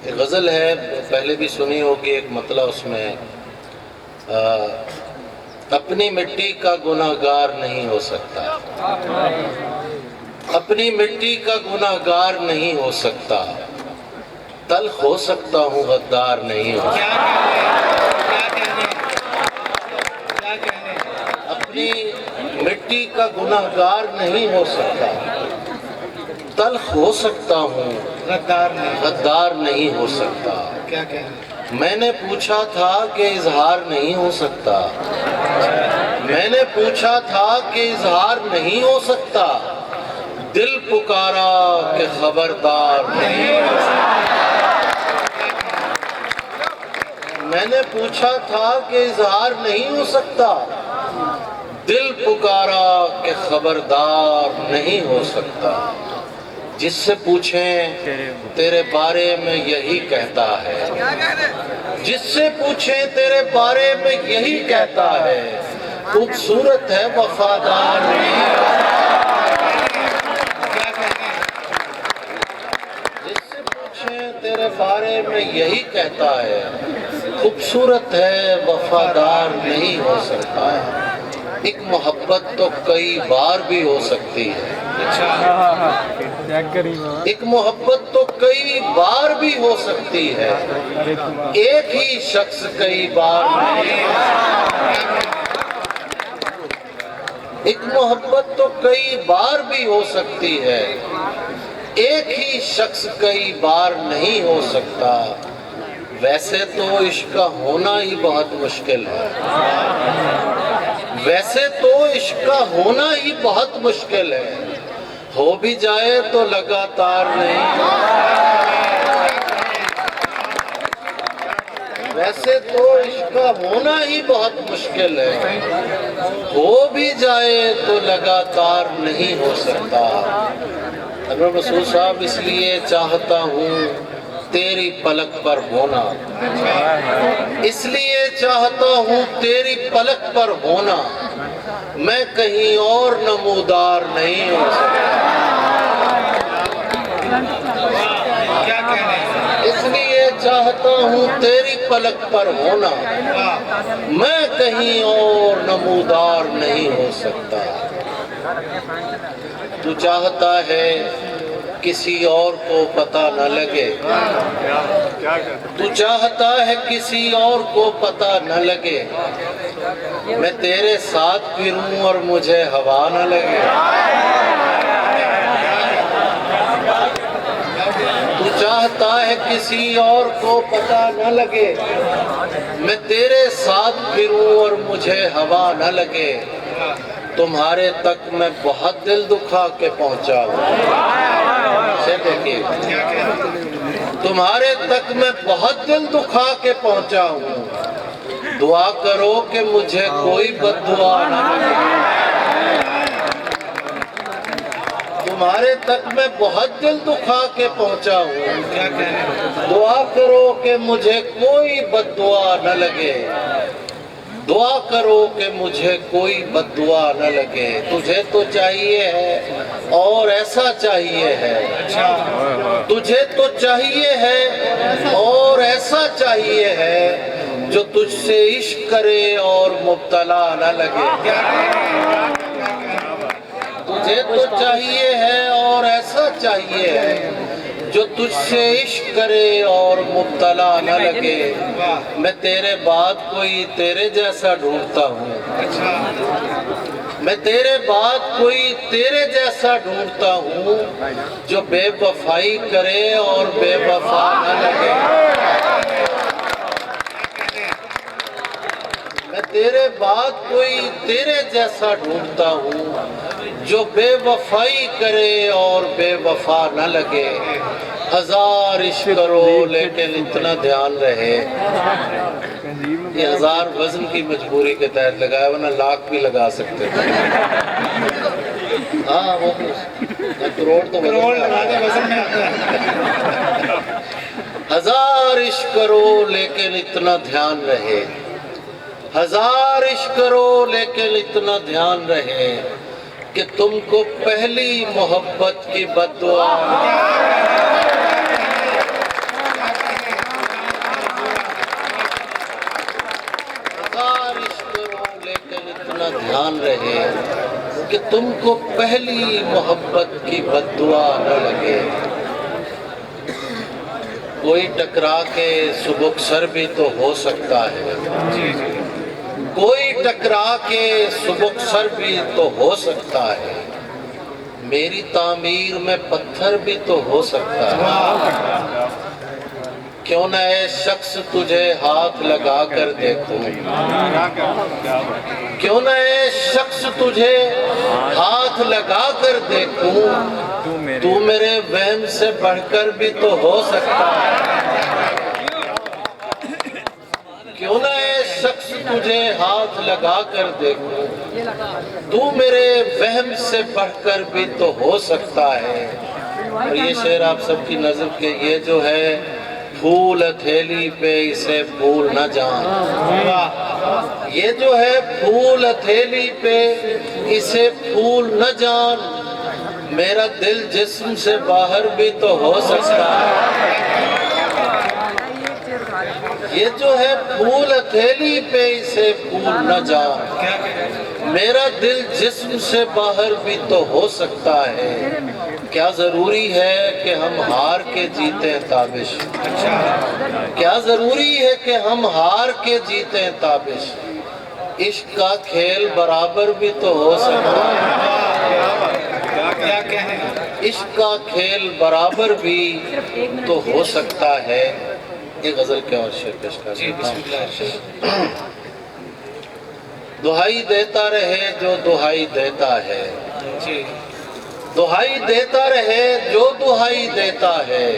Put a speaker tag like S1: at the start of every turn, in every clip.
S1: ایک غزل ہے، پہلے بھی سنی ہوگی، ایک مطلع اس میں اپنی مٹی کا گناہگار نہیں ہو سکتا، اپنی مٹی کا گناہگار نہیں ہو سکتا، تلخ ہو سکتا ہوں غدار نہیں ہو سکتا۔ اپنی مٹی کا گناہگار نہیں ہو سکتا، تلخ ہو سکتا ہوں غدار نہیں ہو سکتا۔ میں نے پوچھا تھا کہ اظہار نہیں ہو سکتا، میں نے پوچھا تھا کہ اظہار نہیں ہو سکتا، دل پکارا کہ خبردار نہیں ہو سکتا۔ میں نے پوچھا تھا کہ اظہار نہیں ہو سکتا، دل پکارا کہ خبردار نہیں ہو سکتا۔ جس سے پوچھیں تیرے بارے میں یہی کہتا ہے، جس سے پوچھیں تیرے بارے میں یہی کہتا ہے، خوبصورت ہے وفادار نہیں ہو سکتا۔ جس سے پوچھیں تیرے بارے میں یہی کہتا ہے، خوبصورت ہے وفادار نہیں ہو سکتا۔ ایک محبت تو کئی بار بھی ہو سکتی ہے، ایک محبت تو کئی بار بھی ہو سکتی ہے، ایک ہی شخص کئی بار نہیں ہو سکتا۔ ایک محبت تو کئی بار بھی ہو سکتی ہے، ایک ہی شخص کئی بار نہیں ہو سکتا۔ ویسے تو عشق کا ہونا ہی بہت مشکل ہے، ویسے تو عشق کا ہونا ہی بہت مشکل ہے، ہو بھی جائے تو لگاتار نہیں۔ ویسے تو عشق کا ہونا ہی بہت مشکل ہے، ہو بھی جائے تو لگاتار نہیں ہو سکتا۔ انور مسعود صاحب، اس لیے چاہتا ہوں تیری پلک پر ہونا، اس لیے چاہتا ہوں تیری پلک پر ہونا، میں کہیں اور نمودار نہیں ہو سکتا۔ اس لیے چاہتا ہوں تیری پلک پر ہونا، میں کہیں اور نمودار نہیں ہو سکتا۔ تو چاہتا ہے کسی اور کو پتہ نہ لگے، تو چاہتا ہے کسی اور کو پتہ نہ لگے، میں تیرے ساتھ پھروں اور مجھے ہوا نہ لگے۔ تو چاہتا ہے کسی اور کو پتہ نہ لگے، میں تیرے ساتھ پھروں اور مجھے ہوا نہ لگے، تمہارے تک میں بہت دل دکھا کے پہنچا ہوں۔ سے دیکھیے، تمہارے تک میں بہت دل دکھا کے پہنچا ہوں، دعا کرو کہ مجھے کوئی بد دعا نہ لگے۔ تمہارے تک میں بہت دل دکھا کے پہنچا ہوں، دعا کرو کہ مجھے کوئی بد دعا نہ لگے، دعا کرو کہ مجھے کوئی بد دعا نہ لگے۔ تجھے تو چاہیے ہے اور ایسا چاہیے ہے، تجھے تو چاہیے ہے اور ایسا چاہیے ہے، جو تجھ سے عشق کرے اور مبتلا نہ لگے۔ تجھے تو چاہیے ہے اور ایسا چاہیے ہے، جو تجھ سے عشق کرے اور مبتلا نہ لگے، میں تیرے بعد کوئی تیرے جیسا ڈھونڈتا ہوں، میں تیرے بعد کوئی تیرے جیسا ڈھونڈتا ہوں، جو بے وفائی کرے اور بے وفا نہ لگے۔ میں تیرے بعد کوئی تیرے جیسا ڈھونڈتا ہوں، جو بے وفائی کرے اور بے وفا نہ لگے۔ ہزار عشق کرو لیکن اتنا دھیان رہے، یہ ہزار وزن کی مجبوری کے تحت لگایا، ورنہ لاکھ بھی لگا سکتے تھے۔ ہاں، وہ کروڑ تو وزن میں آتا ہے۔ ہزار عشق کرو لیکن اتنا دھیان رہے، ہزار عشق کرو لیکن اتنا دھیان رہے، کہ تم کو پہلی محبت کی بد دعا نگران رہے کہ تم کو پہلی محبت کی بد دعا نہ لگے۔ کوئی ٹکرا کے سبک سر بھی تو ہو سکتا ہے، کوئی ٹکرا کے سبک سر بھی تو ہو سکتا ہے، میری تعمیر میں پتھر بھی تو ہو سکتا ہے۔ کیوں نہ اے شخص تجھے ہاتھ لگا کر دیکھوں، کیوں نہ اے شخص تجھے ہاتھ لگا کر دیکھوں، تو میرے وہم سے بڑھ کر بھی تو ہو سکتا ہے۔ کیوں نہ اے شخص تجھے ہاتھ لگا کر دیکھوں، تو میرے وہم سے بڑھ کر بھی تو ہو سکتا ہے۔ اور یہ شعر آپ سب کی نظر کے، یہ جو ہے پھول ہتھیلی پہ اسے بھول نہ جان، یہ جو ہے پھول ہتھیلی پہ اسے بھول نہ جان، میرا دل جسم سے باہر بھی تو ہو سکتا ہے۔ یہ جو ہے پھول ہتھیلی پہ اسے بھول نہ جان، میرا دل جسم سے باہر بھی تو ہو سکتا ہے۔ کیا ضروری ہے کہ ہم ہار کے جیتے تابش، کیا ضروری ہے کہ ہم ہار کے جیتے تابش، عشق کا کھیل برابر بھی تو ہو سکتا ہے، عشق کا کھیل برابر بھی تو ہو سکتا ہے۔ ایک غزل کے اور شعر پیش کرتا ہوں۔ دہائی دیتا رہے جو دہائی دیتا ہے، دہائی دیتا رہے جو دہائی دیتا ہے،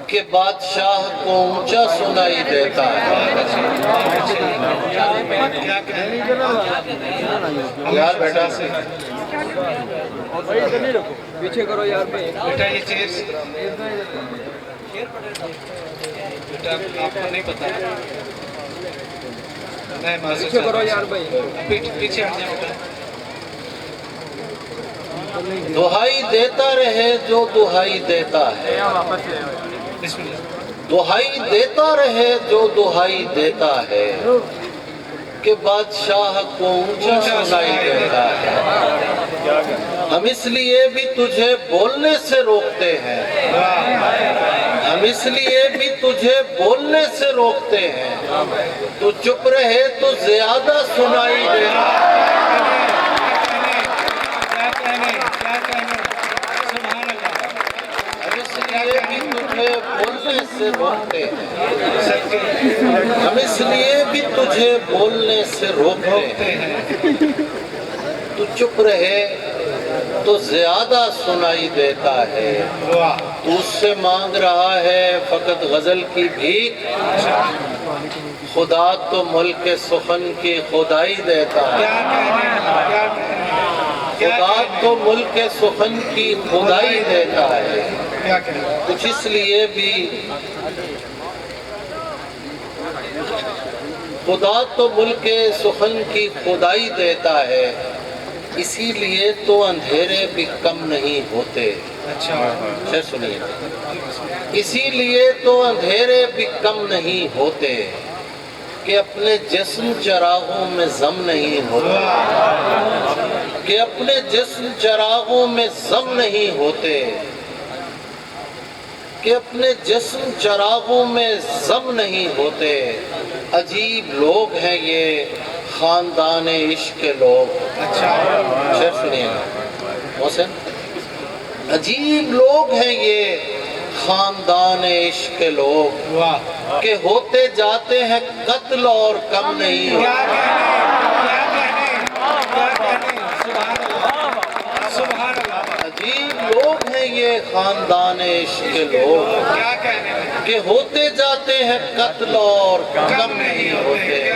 S1: کہ بادشاہ کو اونچا سنائی دیتا ہے۔ یار بیٹا
S2: پیچھے کرو یار بیٹا، یہ چیئر بیٹا آپ کو نہیں پتا، پیچھے کرو یار بھائی، پیچھے ہٹ جاؤ بیٹا۔
S1: دہائی دیتا رہے جو دہائی دیتا ہے، دہائی دیتا رہے جو دہائی دیتا ہے، کہ بادشاہ کو اونچا سنائی دیتا ہے۔ ہم اس لیے بھی تجھے بولنے سے روکتے ہیں، ہم اس لیے بھی تجھے بولنے سے روکتے ہیں، تو چپ رہے تو زیادہ سنائی دیتا ہے۔ ہم اس لیے بھی تجھے بولنے سے روکتے ہیں، تو چپ رہے تو زیادہ سنائی دیتا ہے۔ تو اس سے مانگ رہا ہے فقط غزل کی بھیک، خدا تو ملک سخن کی خدائی دیتا ہے، خدا تو ملک سخن کی خدائی دیتا ہے۔ کچھ اس لیے بھی خدا تو ملک سخن کی خدائی دیتا ہے، اسی لیے تو اندھیرے بھی کم نہیں ہوتے۔ اچھا سنیے، اسی لیے تو اندھیرے بھی کم نہیں ہوتے، کہ اپنے جسم چراغوں میں ضم نہیں ہوتے، کہ اپنے جسم چراغوں میں ضم نہیں ہوتے، کہ اپنے جسم چراغوں میں ضم نہیں ہوتے۔ عجیب لوگ ہیں یہ خاندان عشق کے لوگ۔ شعر سنیے محسن، عجیب لوگ ہیں یہ خاندان عشق کے لوگ، کہ ہوتے جاتے ہیں قتل اور کم نہیں ہوتے۔ عجیب لوگ ہیں یہ خاندان عشق کے لوگ، کہ ہوتے جاتے ہیں قتل اور کم نہیں ہوتے۔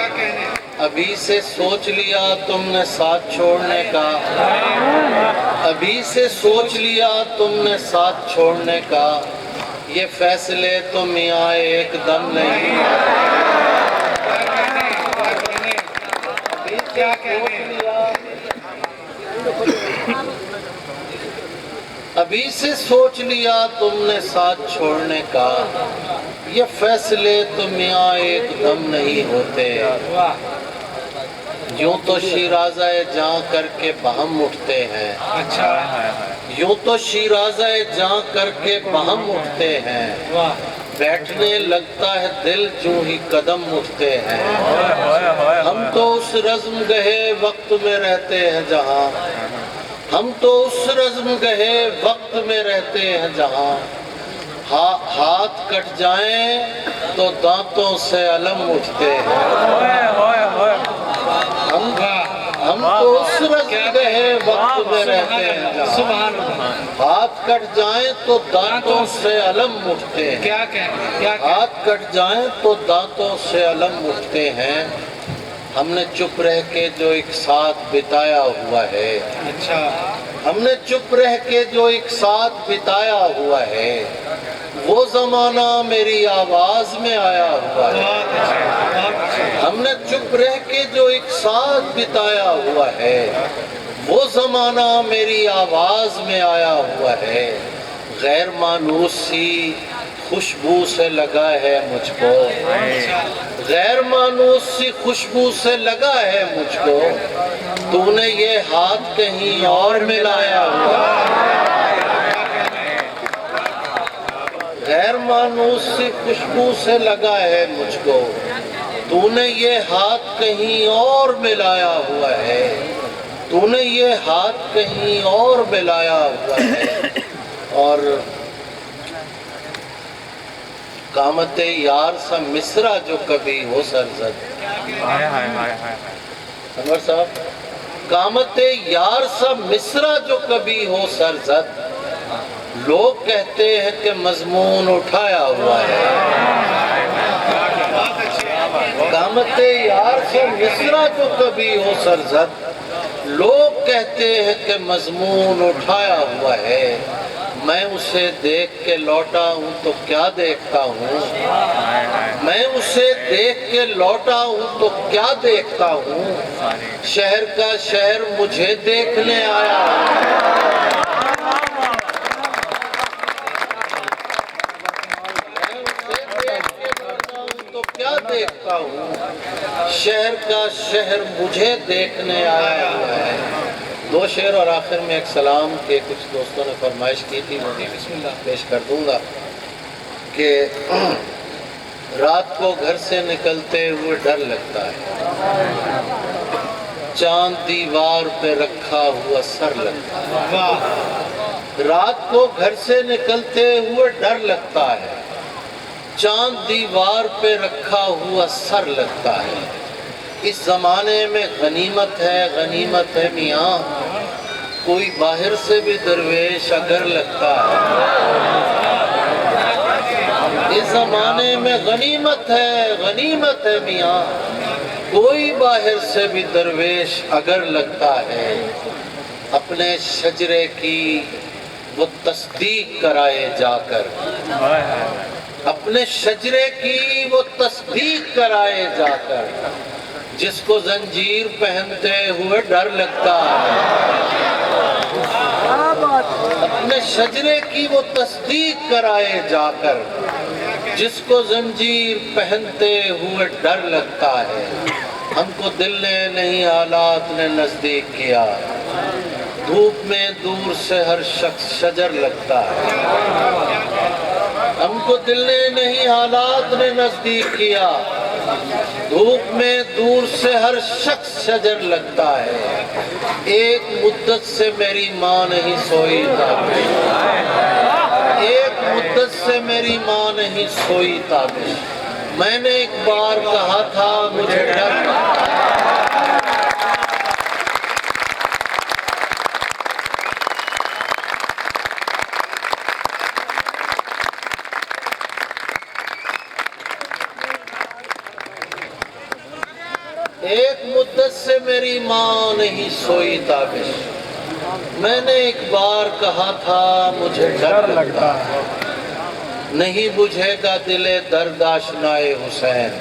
S1: ابھی سے سوچ لیا تم نے ساتھ چھوڑنے کا، ابھی سے سوچ لیا تم نے ساتھ چھوڑنے کا، یہ فیصلے تو میاں ایک دم نہیں ابھی سے سوچ لیا تم نے ساتھ چھوڑنے کا، یہ فیصلے تو میاں ایک دم نہیں ہوتے۔ یوں تو شیرازہ جاں کر کے بہم اٹھتے ہیں،
S2: اچھا
S1: یوں تو شیرازہ جاں کر کے بہم اٹھتے ہیں،
S2: واہ
S1: بیٹھنے لگتا ہے دل جو ہی قدم اٹھتے ہیں۔ ہم تو اس رزم گہے وقت میں رہتے ہیں جہاں، ہم تو اس رزم گہے وقت میں رہتے ہیں جہاں، ہاتھ کٹ جائیں تو دانتوں سے علم اٹھتے ہیں۔ ہم تو اس رزم گہے وقت میں رہتے ہیں جہاں،
S2: سبحان اللہ،
S1: ہاتھ کٹ جائیں تو دانتوں سے علم اٹھتے ہیں۔
S2: کیا کہنا، کیا کہنا،
S1: ہاتھ کٹ جائیں تو دانتوں سے علم اٹھتے ہیں۔ ہم نے چپ رہ کے جو ایک ساتھ بتایا ہوا ہے،
S2: اچھا
S1: ہم نے چپ رہ کے جو ایک ساتھ بتایا ہوا ہے، وہ زمانہ میری آواز میں آیا ہوا ہے۔
S2: بہت اچھا، بہت اچھا،
S1: ہم نے چپ رہ کے جو ایک ساتھ بتایا ہوا ہے، وہ زمانہ میری آواز میں آیا ہوا ہے۔ غیر مانوس سی خوشبو سے لگا ہے مجھ کو، غیر مانوس سی خوشبو سے لگا ہے مجھ کو، تو نے یہ ہاتھ کہیں اور ملایا ہوا ہے۔ غیر مانوس سی خوشبو سے لگا ہے مجھ کو، تو نے یہ ہاتھ کہیں اور ملایا ہوا ہے، تو نے یہ ہاتھ کہیں اور ملایا ہوا ہے۔ اور قامت یار سا مصرع جو کبھی ہو سرزد، انور صاحب، قامت یار سا مصرع جو کبھی ہو سرزد، لوگ کہتے ہیں کہ مضمون اٹھایا ہوا ہے۔ قامت یار سا مصرع جو کبھی ہو سرزد، لوگ کہتے ہیں کہ مضمون اٹھایا ہوا ہے۔ میں اسے دیکھ کے لوٹا ہوں تو کیا دیکھتا ہوں، میں اسے دیکھ کے لوٹا ہوں تو کیا دیکھتا ہوں، شہر کا شہر مجھے دیکھنے آیا ہے۔ میں اسے دیکھ کے لوٹا ہوں تو کیا دیکھتا ہوں، شہر کا شہر مجھے دیکھنے آیا ہوا ہے۔ دو شعر اور آخر میں ایک سلام کے کچھ دوستوں نے فرمائش کی تھی، وہ بھی بسم اللہ پیش کر دوں گا کہ رات کو گھر سے نکلتے ہوئے ڈر لگتا ہے، چاند دیوار پہ رکھا ہوا سر لگتا ہے۔ رات کو گھر سے نکلتے ہوئے ڈر لگتا ہے، چاند دیوار پہ رکھا ہوا سر لگتا ہے۔ اس زمانے میں غنیمت ہے میاں، کوئی باہر سے بھی درویش اگر لگتا ہے۔ اس زمانے میں غنیمت ہے میاں، کوئی باہر سے بھی درویش اگر لگتا ہے۔ اپنے شجرے کی وہ تصدیق کرائے جا کر، اپنے شجرے کی وہ تصدیق کرائے جا کر، جس کو زنجیر پہنتے ہوئے ڈر لگتا ہے۔ اپنے شجرے کی وہ تصدیق کرائے جا کر، جس کو زنجیر پہنتے ہوئے ڈر لگتا ہے۔ ہم کو دل نے نہیں حالات نے نزدیک کیا، دھوپ میں دور سے ہر شخص شجر لگتا ہے۔ ہم کو دل نے نہیں حالات نے نزدیک کیا، دھوپ میں دور سے ہر شخص شجر لگتا ہے۔ ایک مدت سے میری ماں نہیں سوئی تابش، ایک مدت سے میری ماں نہیں سوئی تابش، میں نے ایک بار کہا تھا مجھے ڈر لگتا ہے۔ ایک مدت سے میری ماں نہیں سوئی تابش، میں نے ایک بار کہا تھا مجھے ڈر لگتا ہے۔ نہیں بجھے گا دل درد آشنائے حسین،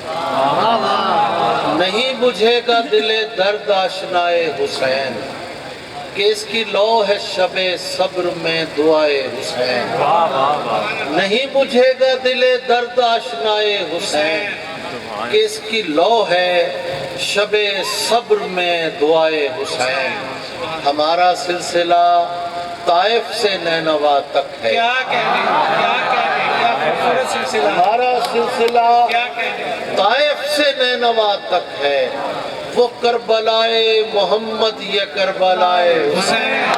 S1: نہیں بجھے گا دل درد آشنائے حسین، کہ اس کی لو ہے شب صبر میں دعائے حسین۔ نہیں بجھے گا دل درد آشنائے حسین، کہ اس کی لو ہے شب صبر میں دعائے حسین، ہمارا سلسلہ طائف سے نینوا تک ہے،
S2: کیا کہنے، کیا کہنے، کیا خوبصورت سلسلہ،
S1: ہمارا سلسلہ
S2: کیا کہنے،
S1: طائف سے نینوا تک ہے، وہ کربلائے محمد یہ کربلائے حسین،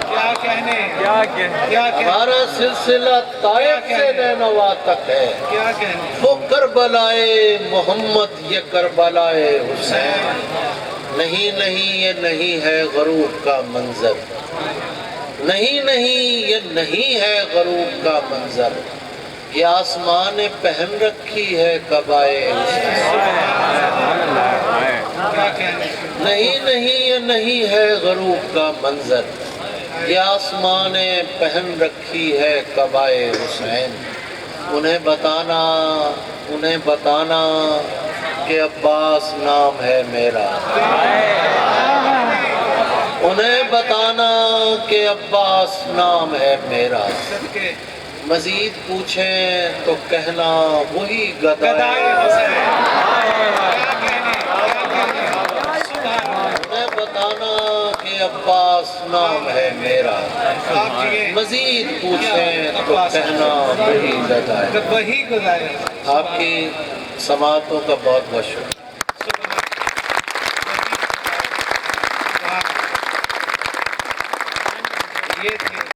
S2: کیا کہنے، کیا کہنے،
S1: ہمارا سلسلہ طائف سے نینوا تک ہے،
S2: کیا کہنے،
S1: وہ کربلائے محمد یہ کربلائے حسین، نہیں نہیں یہ نہیں ہے غروب کا منظر، نہیں نہیں یہ نہیں ہے غروب کا منظر، یہ آسمان نے پہن رکھی ہے قبائے حسین،
S2: کیا کہنے،
S1: نہیں نہیں یہ نہیں ہے غروب کا منظر، یہ آسمان نے پہن رکھی ہے قبائے حسین، انہیں بتانا کہ عباس نام ہے میرا، انہیں بتانا کہ عباس نام ہے میرا،
S2: صدقے
S1: مزید پوچھیں تو کہنا وہی گدا
S2: گدائے
S1: ہے،
S2: حسین، کیا کہنے، کیا کہنے، سبحان اللہ،
S1: انہیں بتانا کہ عباس نام ہے میرا،
S2: آپ جیے
S1: مزید پوچھیں تو کہنا وہی گدا ہے۔
S2: وہی گزارے،
S1: آپ کی سماعتوں کا بہت بہت شکریہ۔